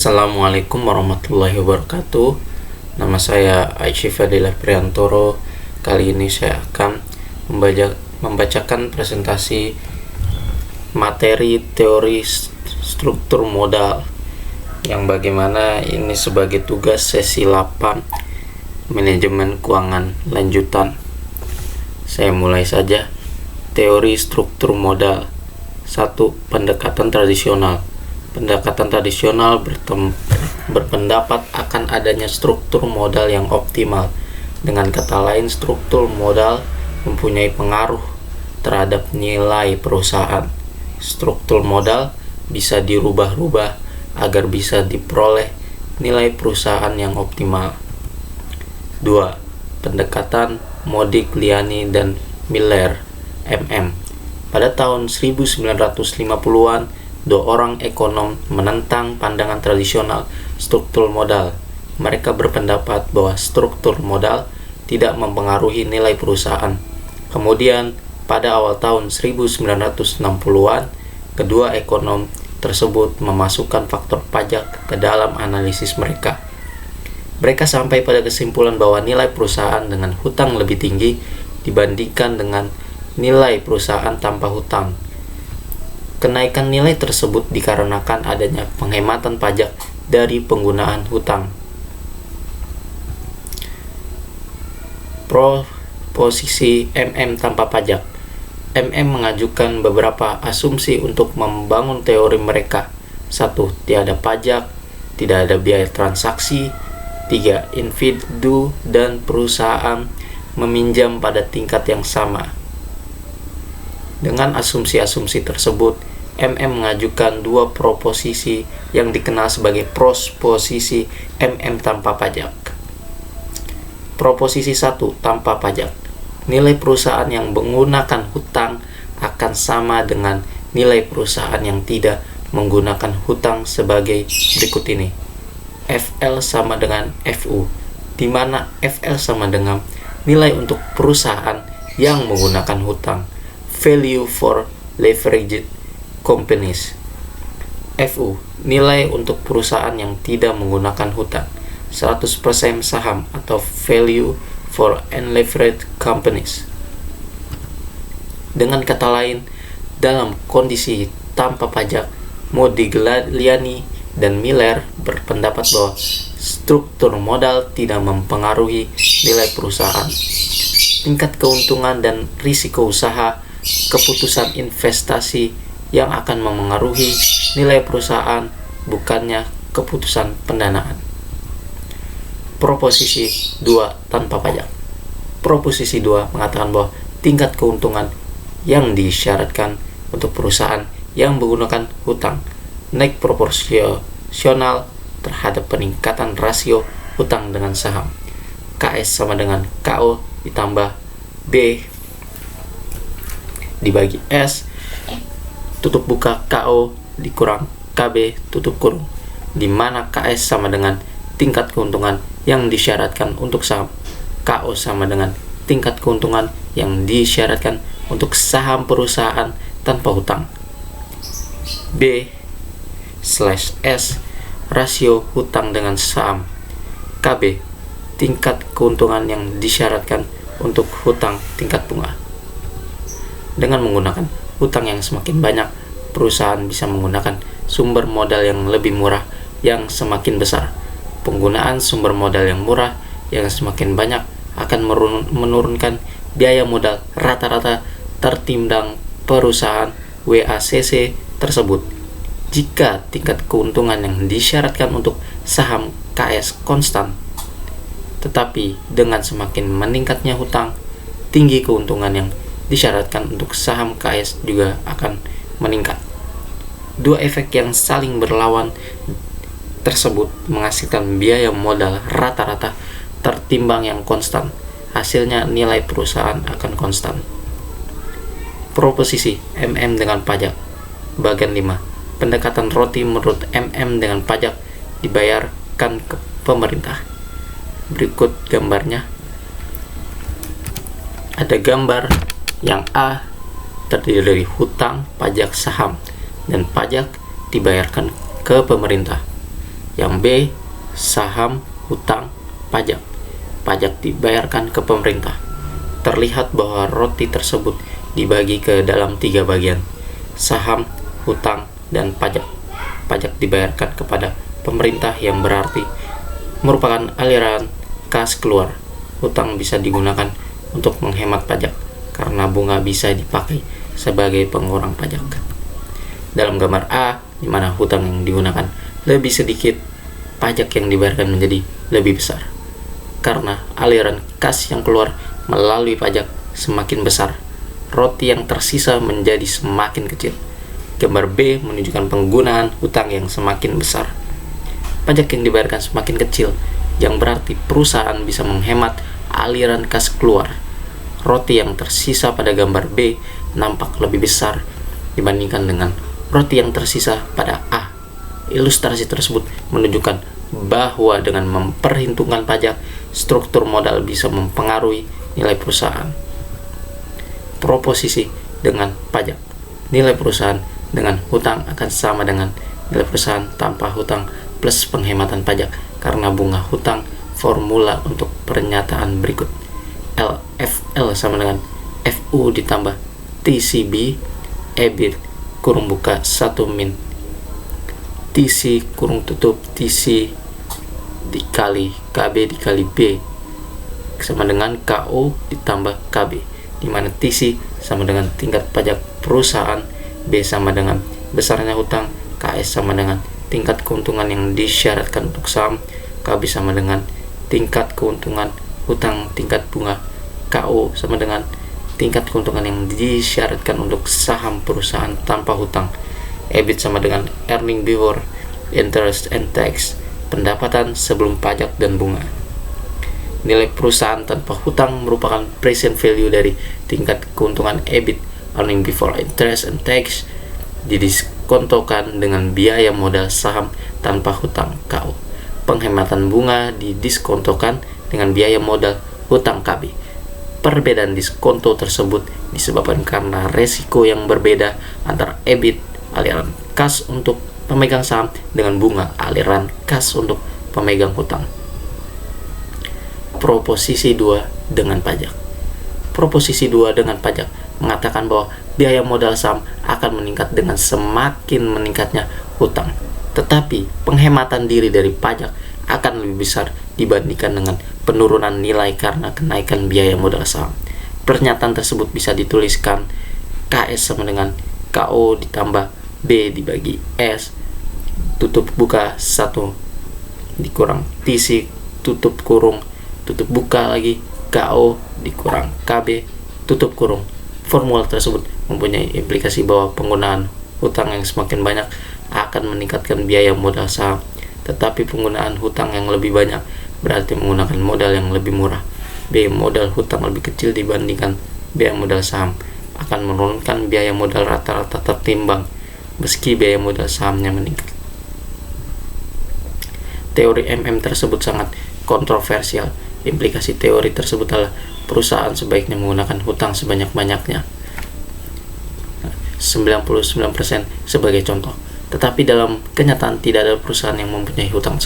Assalamualaikum warahmatullahi wabarakatuh. Nama saya Aisyah Fadilah Priantoro. Kali ini saya akan membacakan presentasi materi teori struktur modal yang bagaimana ini sebagai tugas sesi 8 manajemen keuangan lanjutan. Saya mulai saja. Teori struktur modal. 1. Pendekatan tradisional. Pendekatan tradisional berpendapat akan adanya struktur modal yang optimal. Dengan kata lain, struktur modal mempunyai pengaruh terhadap nilai perusahaan. Struktur modal bisa dirubah-rubah agar bisa diperoleh nilai perusahaan yang optimal. 2. Pendekatan Modigliani dan Miller, MM. Pada tahun 1950-an, dua orang ekonom menentang pandangan tradisional struktur modal. Mereka berpendapat bahwa struktur modal tidak mempengaruhi nilai perusahaan. Kemudian, pada awal tahun 1960-an, kedua ekonom tersebut memasukkan faktor pajak ke dalam analisis mereka. Mereka sampai pada kesimpulan bahwa nilai perusahaan dengan hutang lebih tinggi dibandingkan dengan nilai perusahaan tanpa hutang. Kenaikan nilai tersebut dikarenakan adanya penghematan pajak dari penggunaan hutang. Proposisi MM tanpa pajak. MM mengajukan beberapa asumsi untuk membangun teori mereka. 1. Tiada pajak, tidak ada biaya transaksi. 3. Individu dan perusahaan meminjam pada tingkat yang sama. Dengan asumsi-asumsi tersebut, MM mengajukan dua proposisi yang dikenal sebagai proposisi MM tanpa pajak. Proposisi 1 tanpa pajak. Nilai perusahaan yang menggunakan hutang akan sama dengan nilai perusahaan yang tidak menggunakan hutang sebagai berikut ini. FL sama dengan FU, di mana FL sama dengan nilai untuk perusahaan yang menggunakan hutang. Value for leveraged companies. FU, nilai untuk perusahaan yang tidak menggunakan hutang. 100% saham atau value for unleveraged companies. Dengan kata lain, dalam kondisi tanpa pajak, Modigliani dan Miller berpendapat bahwa struktur modal tidak mempengaruhi nilai perusahaan. Tingkat keuntungan dan risiko usaha, keputusan investasi yang akan memengaruhi nilai perusahaan, bukannya keputusan pendanaan. Proposisi 2 tanpa pajak. Proposisi 2 mengatakan bahwa tingkat keuntungan yang disyaratkan untuk perusahaan yang menggunakan hutang naik proporsional terhadap peningkatan rasio hutang dengan saham. KS sama dengan KO ditambah B dibagi S tutup buka KO dikurang KB tutup kurung, di mana KS sama dengan tingkat keuntungan yang disyaratkan untuk saham, KO sama dengan tingkat keuntungan yang disyaratkan untuk saham perusahaan tanpa hutang. B/S rasio hutang dengan saham, KB tingkat keuntungan yang disyaratkan untuk hutang tingkat bunga. Dengan menggunakan hutang yang semakin banyak, perusahaan bisa menggunakan sumber modal yang lebih murah yang semakin besar. Penggunaan sumber modal yang murah yang semakin banyak akan menurunkan biaya modal rata-rata tertimbang perusahaan WACC tersebut. Jika tingkat keuntungan yang disyaratkan untuk saham KS konstan, tetapi dengan semakin meningkatnya hutang, tinggi keuntungan yang disyaratkan untuk saham KS juga akan meningkat. Dua efek yang saling berlawan tersebut menghasilkan biaya modal rata-rata tertimbang yang konstan. Hasilnya nilai perusahaan akan konstan. Proposisi MM dengan pajak. Bagian 5. Pendekatan roti menurut MM dengan pajak dibayarkan ke pemerintah. Berikut gambarnya. Ada gambar yang A terdiri dari hutang, pajak saham, dan pajak dibayarkan ke pemerintah. Yang B, saham, hutang, pajak. Pajak dibayarkan ke pemerintah. Terlihat bahwa roti tersebut dibagi ke dalam 3 bagian: saham, hutang, dan pajak. Pajak dibayarkan kepada pemerintah yang berarti merupakan aliran kas keluar. Hutang bisa digunakan untuk menghemat pajak karena bunga bisa dipakai sebagai pengurang pajak. Dalam gambar A, di mana hutang yang digunakan lebih sedikit, pajak yang dibayarkan menjadi lebih besar karena aliran kas yang keluar melalui pajak semakin besar. Roti yang tersisa menjadi semakin kecil. Gambar B menunjukkan penggunaan hutang yang semakin besar. Pajak yang dibayarkan semakin kecil, yang berarti perusahaan bisa menghemat aliran kas keluar. Roti yang tersisa pada gambar B nampak lebih besar dibandingkan dengan roti yang tersisa pada A. Ilustrasi tersebut menunjukkan bahwa dengan memperhitungkan pajak, struktur modal bisa mempengaruhi nilai perusahaan. Proposisi dengan pajak. Nilai perusahaan dengan hutang akan sama dengan nilai perusahaan tanpa hutang plus penghematan pajak karena bunga hutang. Formula untuk pernyataan berikut: LFL sama dengan FU ditambah TCB EBIT kurung buka 1 min TC kurung tutup TC dikali KB dikali B sama dengan KO ditambah KB, di mana TC sama dengan tingkat pajak perusahaan, B sama dengan besarnya hutang, KS sama dengan tingkat keuntungan yang disyaratkan untuk saham, KB sama dengan tingkat keuntungan hutang tingkat bunga, KO sama dengan tingkat keuntungan yang disyaratkan untuk saham perusahaan tanpa hutang, EBIT sama dengan earning before interest and tax, pendapatan sebelum pajak dan bunga. Nilai perusahaan tanpa hutang merupakan present value dari tingkat keuntungan EBIT, earning before interest and tax, didiskontokan dengan biaya modal saham tanpa hutang, KO. Penghematan bunga didiskontokan dengan biaya modal hutang, KB. Perbedaan diskonto tersebut disebabkan karena resiko yang berbeda antara EBIT aliran kas untuk pemegang saham dengan bunga aliran kas untuk pemegang hutang. Proposisi 2 dengan pajak. Proposisi 2 dengan pajak mengatakan bahwa biaya modal saham akan meningkat dengan semakin meningkatnya hutang, tetapi penghematan diri dari pajak akan lebih besar dibandingkan dengan penurunan nilai karena kenaikan biaya modal saham. Pernyataan tersebut bisa dituliskan KS sama dengan KO ditambah B dibagi S tutup buka 1 dikurang TC tutup kurung tutup buka lagi KO dikurang KB tutup kurung. Formula tersebut mempunyai implikasi bahwa penggunaan hutang yang semakin banyak akan meningkatkan biaya modal saham, tetapi penggunaan hutang yang lebih banyak berarti menggunakan modal yang lebih murah. B. Modal hutang lebih kecil dibandingkan biaya modal saham akan menurunkan biaya modal rata-rata tertimbang meski biaya modal sahamnya meningkat. Teori MM tersebut sangat kontroversial. Implikasi teori tersebut adalah perusahaan sebaiknya menggunakan hutang sebanyak-banyaknya, 99% sebagai contoh. Tetapi dalam kenyataan tidak ada perusahaan yang mempunyai hutang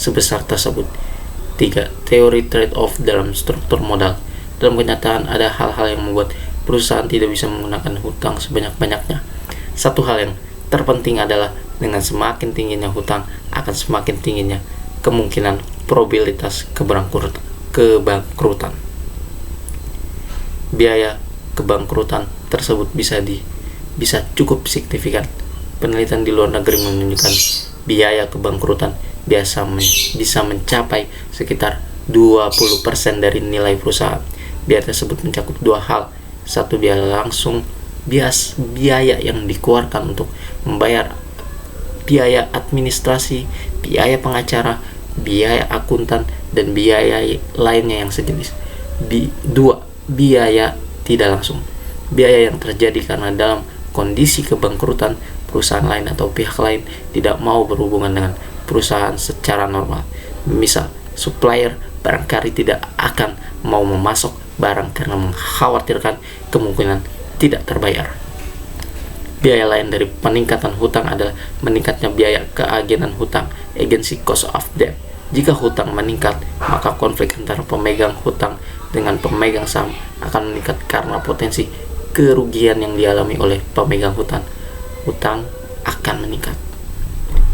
sebesar tersebut. 3. Teori trade-off dalam struktur modal. Dalam kenyataan ada hal-hal yang membuat perusahaan tidak bisa menggunakan hutang sebanyak-banyaknya. Satu hal yang terpenting adalah dengan semakin tingginya hutang akan semakin tingginya kemungkinan probabilitas kebangkrutan. Biaya kebangkrutan tersebut bisa cukup signifikan. Penelitian di luar negeri menunjukkan biaya kebangkrutan bisa mencapai sekitar 20% dari nilai perusahaan. Biaya tersebut mencakup 2 hal. Satu, biaya langsung, biaya yang dikeluarkan untuk membayar biaya administrasi, biaya pengacara, biaya akuntan, dan biaya lainnya yang sejenis. 2. Biaya tidak langsung, biaya yang terjadi karena dalam kondisi kebangkrutan perusahaan lain atau pihak lain tidak mau berhubungan dengan perusahaan secara normal. Misal, supplier barangkali tidak akan mau memasok barang karena mengkhawatirkan kemungkinan tidak terbayar. Biaya lain dari peningkatan hutang adalah meningkatnya biaya keagenan hutang, agency cost of debt. Jika hutang meningkat, maka konflik antara pemegang hutang dengan pemegang saham akan meningkat karena potensi kerugian yang dialami oleh pemegang hutang akan meningkat.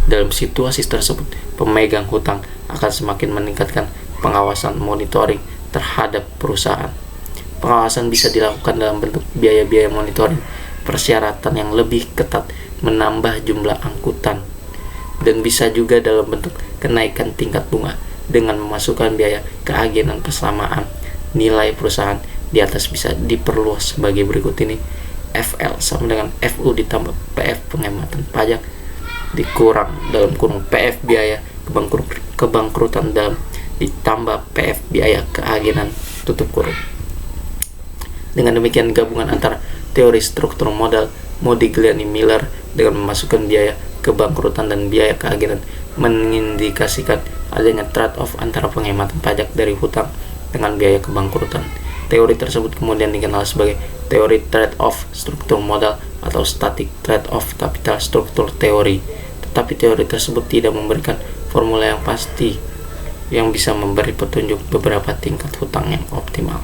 Dalam situasi tersebut, pemegang hutang akan semakin meningkatkan pengawasan monitoring terhadap perusahaan. Pengawasan bisa dilakukan dalam bentuk biaya-biaya monitoring, persyaratan yang lebih ketat, menambah jumlah angkutan, dan bisa juga dalam bentuk kenaikan tingkat bunga dengan memasukkan biaya keagenan persamaan nilai perusahaan di atas bisa diperluas sebagai berikut ini. FL sama dengan FU ditambah PF penghematan pajak dikurang dalam kurung PF biaya kebangkrutan dalam ditambah PF biaya keagenan tutup kurung. Dengan demikian, gabungan antara teori struktur modal Modigliani-Miller dengan memasukkan biaya kebangkrutan dan biaya keagenan mengindikasikan adanya trade-off antara penghematan pajak dari hutang dengan biaya kebangkrutan. Teori tersebut kemudian dikenal sebagai teori trade-off struktur modal atau static trade-off capital struktur teori. Tetapi teori tersebut tidak memberikan formula yang pasti yang bisa memberi petunjuk beberapa tingkat hutang yang optimal.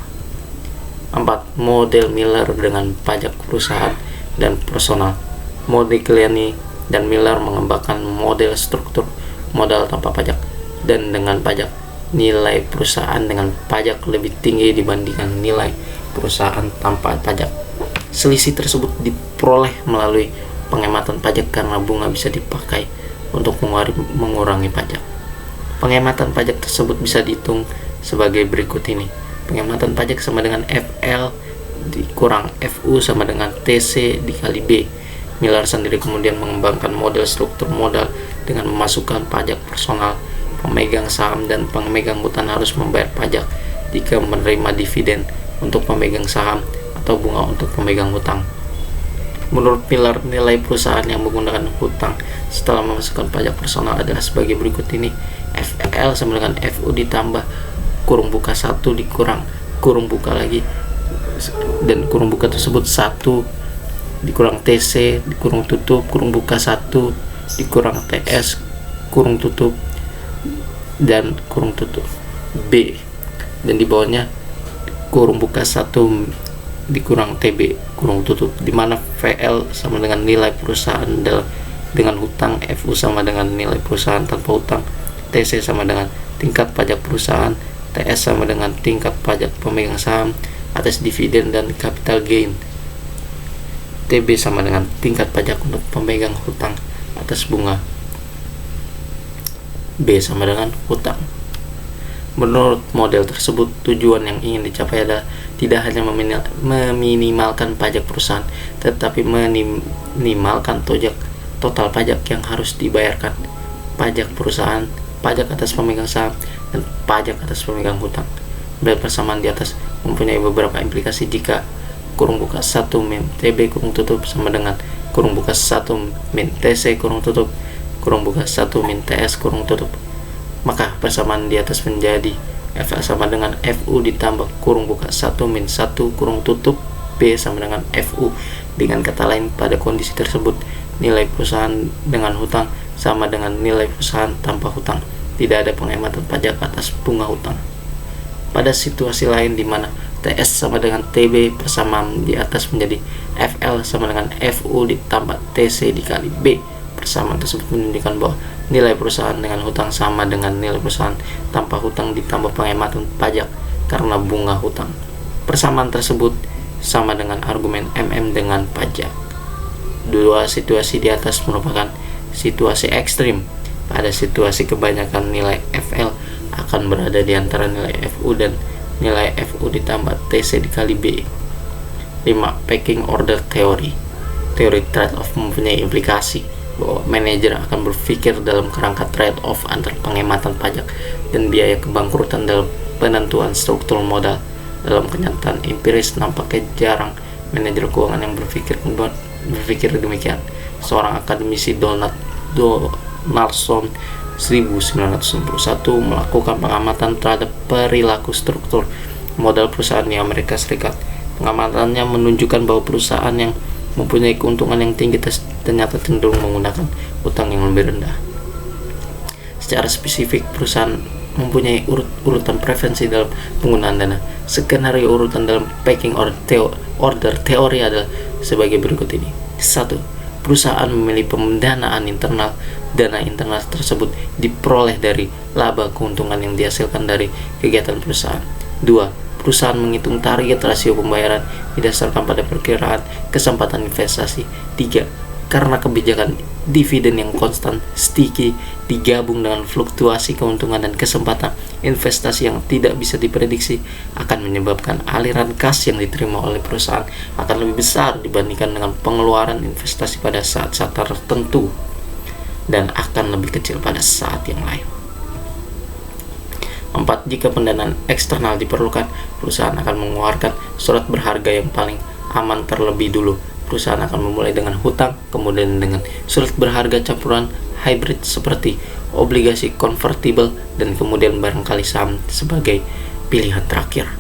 4. Model Miller dengan pajak perusahaan dan personal. Modigliani dan Miller mengembangkan model struktur modal tanpa pajak dan dengan pajak. Nilai perusahaan dengan pajak lebih tinggi dibandingkan nilai perusahaan tanpa pajak. Selisih tersebut diperoleh melalui penghematan pajak karena bunga bisa dipakai untuk mengurangi pajak. Penghematan pajak tersebut bisa dihitung sebagai berikut ini. Penghematan pajak sama dengan FL dikurang FU sama dengan TC dikali B. Miller sendiri kemudian mengembangkan model struktur modal dengan memasukkan pajak personal. Pemegang saham dan pemegang hutang harus membayar pajak jika menerima dividen untuk pemegang saham atau bunga untuk pemegang hutang. Menurut Miller, nilai perusahaan yang menggunakan hutang setelah memasukkan pajak personal adalah sebagai berikut ini. FL sama dengan FU ditambah kurung buka 1 dikurang kurung buka lagi, dan kurung buka tersebut 1 dikurang TC dikurung tutup kurung buka 1 dikurang TS kurung tutup dan kurung tutup B, dan di bawahnya kurung buka 1 dikurang TB kurung tutup, di mana VL sama dengan nilai perusahaan dengan hutang, FU sama dengan nilai perusahaan tanpa hutang, TC sama dengan tingkat pajak perusahaan, TS sama dengan tingkat pajak pemegang saham atas dividen dan capital gain, TB sama dengan tingkat pajak untuk pemegang hutang atas bunga, B sama dengan hutang. Menurut model tersebut, tujuan yang ingin dicapai adalah tidak hanya meminimalkan pajak perusahaan, tetapi meminimalkan total pajak yang harus dibayarkan, pajak perusahaan, pajak atas pemegang saham, dan pajak atas pemegang hutang. Model persamaan di atas mempunyai beberapa implikasi jika kurung buka 1 min TB kurung tutup sama dengan kurung buka 1 min TC kurung tutup kurung buka 1 min TS kurung tutup. Maka persamaan di atas menjadi FL sama dengan FU ditambah kurung buka 1 min 1 kurung tutup B sama dengan FU. Dengan kata lain, pada kondisi tersebut nilai perusahaan dengan hutang sama dengan nilai perusahaan tanpa hutang. Tidak ada penghematan pajak atas bunga hutang. Pada situasi lain di mana TS sama dengan TB, persamaan di atas menjadi FL sama dengan FU ditambah TC dikali B. Persamaan tersebut menunjukkan bahwa nilai perusahaan dengan hutang sama dengan nilai perusahaan tanpa hutang ditambah penghematan pajak karena bunga hutang. Persamaan tersebut sama dengan argumen MM dengan pajak. Dua situasi di atas merupakan situasi ekstrim. Pada situasi kebanyakan nilai FL akan berada di antara nilai FU dan nilai FU ditambah TC dikali B. 5. Pecking order theory. Teori trade-off mempunyai implikasi bahwa manajer akan berpikir dalam kerangka trade-off antara penghematan pajak dan biaya kebangkrutan dalam penentuan struktur modal. Dalam kenyataan empiris, nampaknya jarang manajer keuangan yang berpikir demikian. Seorang akademisi Donaldson 1991 melakukan pengamatan terhadap perilaku struktur modal perusahaan di Amerika Serikat. Pengamatannya menunjukkan bahwa perusahaan yang mempunyai keuntungan yang tinggi ternyata cenderung menggunakan utang yang lebih rendah. Secara spesifik, perusahaan mempunyai urutan preferensi dalam penggunaan dana. Skenario urutan dalam pecking order teori adalah sebagai berikut ini. 1. Perusahaan memilih pendanaan internal. Dana internal tersebut diperoleh dari laba keuntungan yang dihasilkan dari kegiatan perusahaan. 2. Perusahaan menghitung target rasio pembayaran didasarkan pada perkiraan kesempatan investasi. 3. Karena kebijakan dividen yang konstan sticky digabung dengan fluktuasi keuntungan dan kesempatan investasi yang tidak bisa diprediksi akan menyebabkan aliran kas yang diterima oleh perusahaan akan lebih besar dibandingkan dengan pengeluaran investasi pada saat-saat tertentu dan akan lebih kecil pada saat yang lain. 4. Jika pendanaan eksternal diperlukan, perusahaan akan mengeluarkan surat berharga yang paling aman terlebih dulu. Perusahaan akan memulai dengan hutang, kemudian dengan surat berharga campuran hybrid seperti obligasi konvertibel, dan kemudian barangkali saham sebagai pilihan terakhir.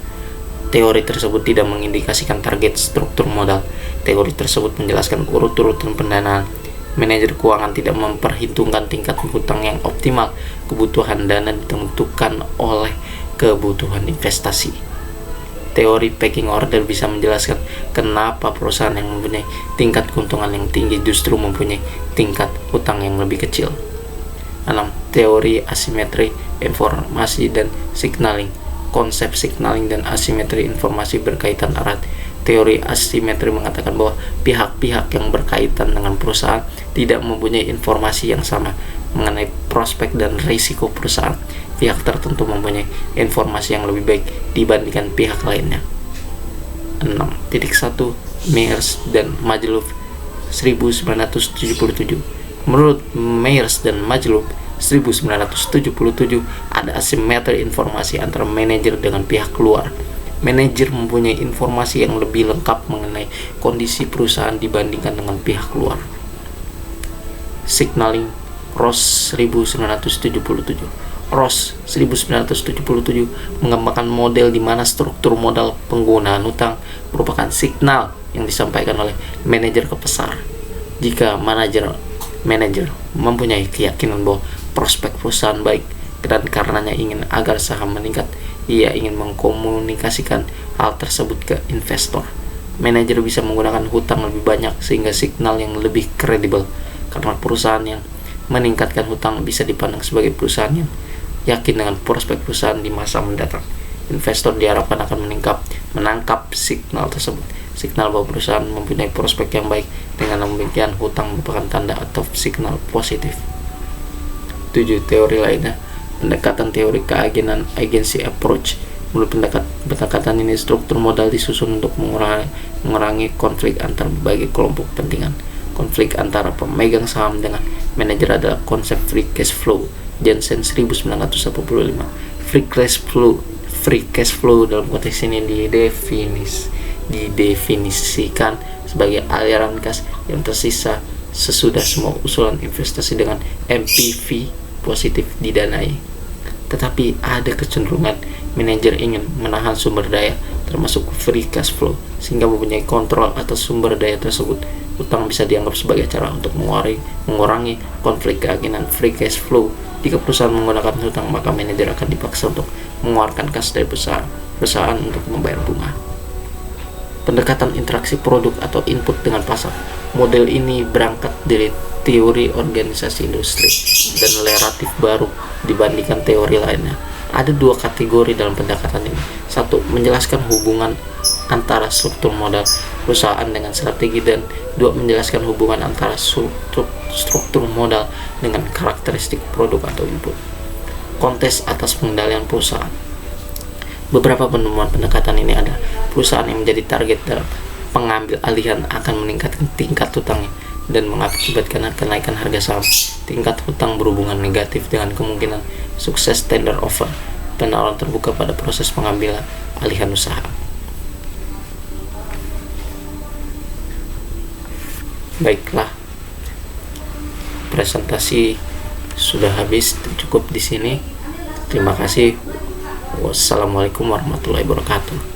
Teori tersebut tidak mengindikasikan target struktur modal. Teori tersebut menjelaskan urut-urutan pendanaan. Manajer keuangan tidak memperhitungkan tingkat hutang yang optimal. Kebutuhan dana ditentukan oleh kebutuhan investasi. Teori pecking order bisa menjelaskan kenapa perusahaan yang mempunyai tingkat keuntungan yang tinggi justru mempunyai tingkat hutang yang lebih kecil. 6. Teori asimetri informasi dan signaling. Konsep signaling dan asimetri informasi berkaitan erat. Teori asimetri mengatakan bahwa pihak-pihak yang berkaitan dengan perusahaan tidak mempunyai informasi yang sama mengenai prospek dan risiko perusahaan. Pihak tertentu mempunyai informasi yang lebih baik dibandingkan pihak lainnya. 6.1 Myers dan Maslov 1977. Menurut Myers dan Maslov 1977, ada asimetri informasi antara manajer dengan pihak luar. Manajer mempunyai informasi yang lebih lengkap mengenai kondisi perusahaan dibandingkan dengan pihak luar. Signaling Ross 1977. Ross 1977 mengembangkan model di mana struktur modal penggunaan utang merupakan signal yang disampaikan oleh manajer ke pasar. Jika manajer mempunyai keyakinan bahwa prospek perusahaan baik dan karenanya ingin agar saham meningkat, ia ingin mengkomunikasikan hal tersebut ke investor. Manajer bisa menggunakan hutang lebih banyak sehingga signal yang lebih kredibel, karena perusahaan yang meningkatkan hutang bisa dipandang sebagai perusahaan yang yakin dengan prospek perusahaan di masa mendatang. Investor diharapkan akan menangkap signal tersebut, signal bahwa perusahaan mempunyai prospek yang baik. Dengan demikian, hutang merupakan tanda atau signal positif. 7. Teori lainnya, pendekatan teori keagenan agency approach. Menurut pendekatan ini, struktur modal disusun untuk mengurangi konflik antar berbagai kelompok kepentingan. Konflik antara pemegang saham dengan manajer adalah konsep free cash flow. Jensen 1985. Free cash flow dalam konteks ini didefinisikan sebagai aliran kas yang tersisa sesudah semua usulan investasi dengan MPV positif didanai. Tetapi ada kecenderungan manajer ingin menahan sumber daya termasuk free cash flow sehingga mempunyai kontrol atas sumber daya tersebut. Utang bisa dianggap sebagai cara untuk mengurangi konflik keagenan free cash flow. Jika perusahaan menggunakan hutang, maka manajer akan dipaksa untuk mengeluarkan kas dari perusahaan untuk membayar bunga. Pendekatan interaksi produk atau input dengan pasar. Model ini berangkat dari teori organisasi industri dan relatif baru dibandingkan teori lainnya. Ada dua kategori dalam pendekatan ini. 1. Menjelaskan hubungan antara struktur modal perusahaan dengan strategi, dan 2. Menjelaskan hubungan antara struktur modal dengan karakteristik produk atau input. Kontes atas pengendalian perusahaan. Beberapa penemuan pendekatan ini ada perusahaan yang menjadi target dalam pengambil alihan akan meningkatkan tingkat hutangnya dan mengakibatkan kenaikan harga saham. Tingkat hutang berhubungan negatif dengan kemungkinan sukses tender offer, penawaran terbuka pada proses pengambilan alihan usaha. Baiklah, presentasi sudah habis, cukup di sini. Terima kasih. Wassalamualaikum warahmatullahi wabarakatuh.